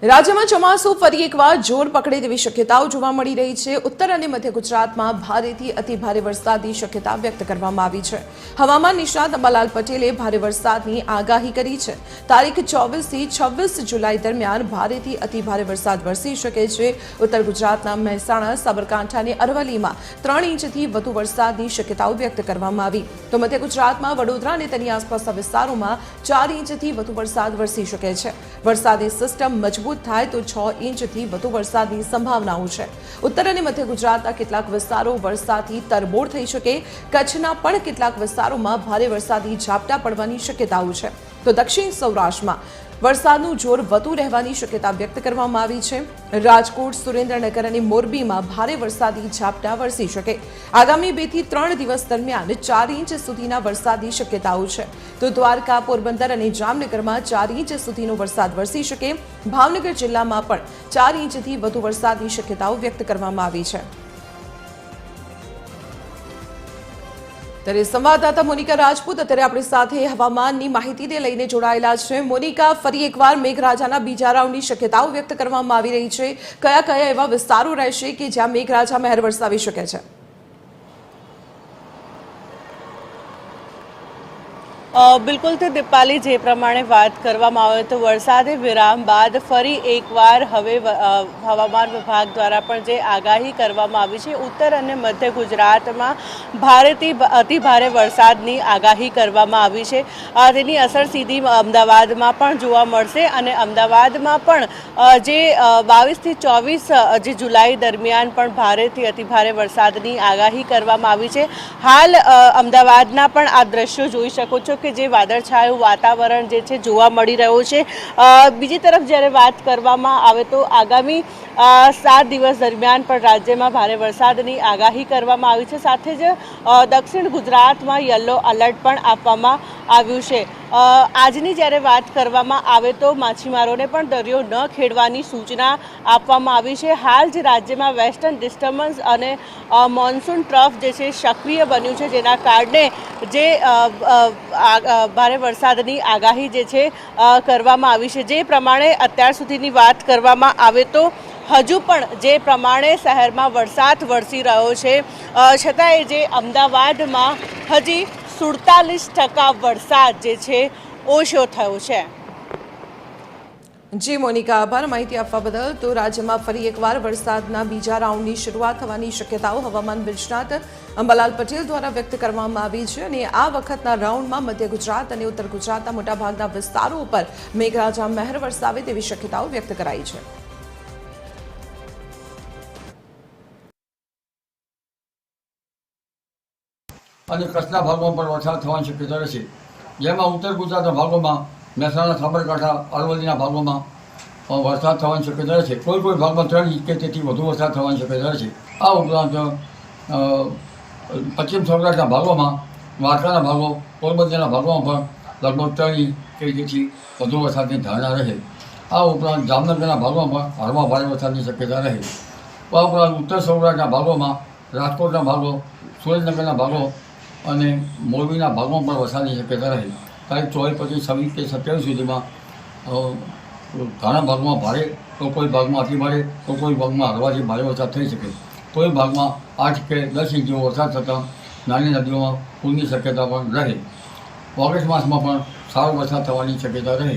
રાજ્યમાં ચોમાસું ફરી એકવાર જોર પકડે તેવી શક્યતાઓ જોવા મળી રહી છે। ઉત્તર અને મધ્ય ગુજરાતમાં ભારેથી અતિભારે વરસાદની શક્યતા વ્યક્ત કરવામાં આવી છે। હવામાન નિષ્ણાત અંબાલાલ પટેલે ભારે વરસાદની આગાહી કરી છે। તારીખ 24 થી 26 જુલાઈ દરમિયાન ભારેથી અતિભારે વરસાદ વરસી શકે છે। ઉત્તર ગુજરાતના મહેસાણા, સાબરકાંઠા અને અરવલ્લીમાં 3 ઇંચથી વધુ વરસાદની શક્યતાઓ વ્યક્ત કરવામાં આવી, તો મધ્ય ગુજરાતમાં વડોદરા અને તેની આસપાસના વિસ્તારોમાં 4 ઇંચથી વધુ વરસાદ વરસી શકે છે। વરસાદી સિસ્ટમ મજબૂત થાય તો 6 ઇંચથી વધુ વરસાદની સંભાવનાઓ છે। ઉત્તર અને મધ્ય ગુજરાતના કેટલાક વિસ્તારો વરસાદથી તરબોળ થઈ શકે। કચ્છના પણ કેટલાક વિસ્તારોમાં ભારે વરસાદી ઝાપટા પડવાની શક્યતાઓ છે, તો દક્ષિણ સૌરાષ્ટ્રમાં વરસાદનું જોર વધુ રહેવાની શક્યતા વ્યક્ત કરવામાં આવી છે। રાજકોટ, સુરેન્દ્રનગર અને મોરબીમાં ભારે વરસાદી ઝાપટા વરસી શકે। આગામી 2 થી 3 દિવસ દરમિયાન 4 ઇંચ સુધીના વરસાદની શક્યતાઓ છે, તો દ્વારકા, પોરબંદર અને જામનગરમાં 4 ઇંચ સુધીનો વરસાદ વરસી શકે। ભાવનગર જિલ્લામાં પણ 4 ઇંચથી વધુ વરસાદની શક્યતાઓ વ્યક્ત કરવામાં આવી છે। ત્યારે સંવાદદાતા મોનિકા રાજપૂત અત્યારે આપણી સાથે હવામાનની માહિતીને લઈને જોડાયેલા છે। મોનિકા, ફરી એકવાર મેઘરાજાના બીજા રાઉન્ડની શક્યતાઓ વ્યક્ત કરવામાં આવી રહી છે। કયા કયા એવા વિસ્તારો રહેશે કે જ્યાં મેઘરાજા મહેર વરસાવી શકે છે? બિલકુલ તો દીપાલી, જે પ્રમાણે વાત કરવામાં આવે તો વરસાદે વિરામ બાદ ફરી એકવાર હવે હવામાન વિભાગ દ્વારા પણ જે આગાહી કરવામાં આવી છે, ઉત્તર અને મધ્ય ગુજરાતમાં ભારેથી અતિભારે વરસાદની આગાહી કરવામાં આવી છે। તેની અસર સીધી અમદાવાદમાં પણ જોવા મળશે અને અમદાવાદમાં પણ જે 22 થી 24 જે જુલાઈ દરમિયાન પણ ભારેથી અતિભારે વરસાદની આગાહી કરવામાં આવી છે। હાલ અમદાવાદના પણ આ દ્રશ્યો જોઈ શકો છો કે જે વાદળછાયું વાતાવરણ જે છે જોવા મળી રહ્યું છે। બીજી તરફ જ્યારે વાત કરવામાં આવે તો આગામી 7 દિવસ દરમિયાન પણ રાજ્યમાં ભારે વરસાદની આગાહી કરવામાં આવી છે। સાથે જ દક્ષિણ ગુજરાતમાં યલો એલર્ટ પણ આપવામાં આવ્યું છે। આજની જ્યારે વાત કરવામાં આવે તો માછીમારોને પણ દરિયો ન ખેડવાની સૂચના આપવામાં આવી છે। હાલ જે રાજ્યમાં વેસ્ટર્ન ડિસ્ટર્બન્સ અને મોન્સૂન ટ્રફ જે છે સક્રિય બન્યું છે, જેના કારણે જે ભારે વરસાદની આગાહી જે છે કરવામાં આવી છે। જે પ્રમાણે અત્યાર સુધીની વાત કરવામાં આવે તો હજુ પણ જે પ્રમાણે શહેરમાં વરસાદ વરસી રહ્યો છે, છતાંય જે અમદાવાદમાં હજી 47% વરસાદ જે છે ઓછો થયો છે। જી મોનિકા, આભાર માહિતી આપવા બદલ। તો રાજ્યમાં ફરી એકવાર વરસાદના બીજા રાઉન્ડની શરૂઆત થવાની શક્યતાઓ હવામાન નિષ્ણાત અંબાલાલ પટેલ દ્વારા વ્યક્ત કરવામાં આવી છે અને આ વખતના રાઉન્ડમાં મધ્ય ગુજરાત અને ઉત્તર ગુજરાતના મોટાભાગના વિસ્તારો ઉપર મેઘરાજા મહેર વરસાવે તેવી શક્યતાઓ વ્યક્ત કરાઈ છે। અને કચ્છના ભાગોમાં પણ વરસાદ થવાની શક્યતા રહેશે, જેમાં ઉત્તર ગુજરાતના ભાગોમાં મહેસાણા, સાબરકાંઠા, અરવલ્લીના ભાગોમાં વરસાદ થવાની શક્યતા રહેશે। કોઈ ભાગમાં 3 ઇંચ કે તેથી વધુ વરસાદ થવાની શક્યતા રહેશે। આ ઉપરાંત પશ્ચિમ સૌરાષ્ટ્રના ભાગોમાં, દ્વારકાના ભાગો, પોરબંદરના ભાગોમાં પણ લગભગ 3 ઇંચ કે તેથી વધુ વરસાદની ધારણા રહે। આ ઉપરાંત જામનગરના ભાગોમાં પણ હળવા ભારે વરસાદની શક્યતા રહે। આ ઉપરાંત ઉત્તર સૌરાષ્ટ્રના ભાગોમાં, રાજકોટના ભાગો, સુરેન્દ્રનગરના ભાગો અને મોરબીના ભાગોમાં પણ વરસાદની શક્યતા રહે। તારીખ 24, 25, 26 કે 27 સુધીમાં ઘણા ભાગમાં ભારે, તો કોઈ ભાગમાં અતિભારે, તો કોઈ ભાગમાં હળવાથી ભારે વરસાદ થઈ શકે। કોઈ ભાગમાં 8 કે 10 ઇંચ જેવો વરસાદ થતાં નાની નદીઓમાં પૂરની શક્યતા પણ રહે। ઓગસ્ટ માસમાં પણ સારો વરસાદ થવાની શક્યતા રહે।